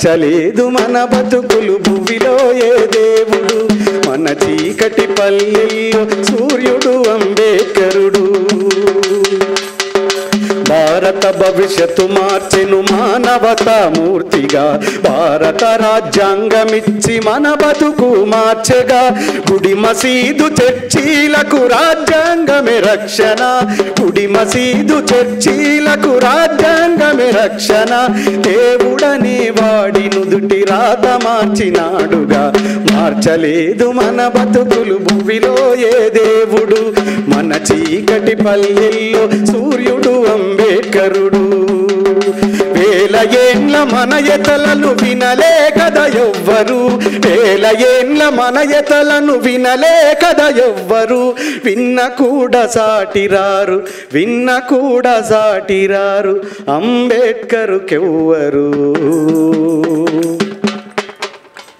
మార్చలేదు మన బతుకులు భూమిలో ఏ దేవుడు మన చీకటి పల్లెల్లో సూర్యుడు అంబేద్కరుడు భారత భవిష్యత్తు మార్చెను మానవతా మూర్తిగా భారత రాజ్యాంగమిచ్చి మన బతుకు మార్చెగా గుడి మసీదు చర్చీలకు రాజ్యాంగమే రక్షణ గుడి మసీదు చర్చీలకు రాజ్యాంగమే రక్షణ దేవుడనే వాడి నుదుటి రాత మార్చినాడుగా మార్చలేదు మన బతుకులు భూమిలో ఏ దేవుడు మన చీకటి పల్లెల్లో సూర్యుడు అంబేద్కరుడు వేల ఏండ్ల మన ఎతలను వినలే కదా ఎవ్వరు వేల ఏండ్ల మన ఎతలను వినలే కదా ఎవ్వరు విన్న కూడా సాటిరారు విన్న కూడా సాటిరారు అంబేద్కరుకెవ్వరు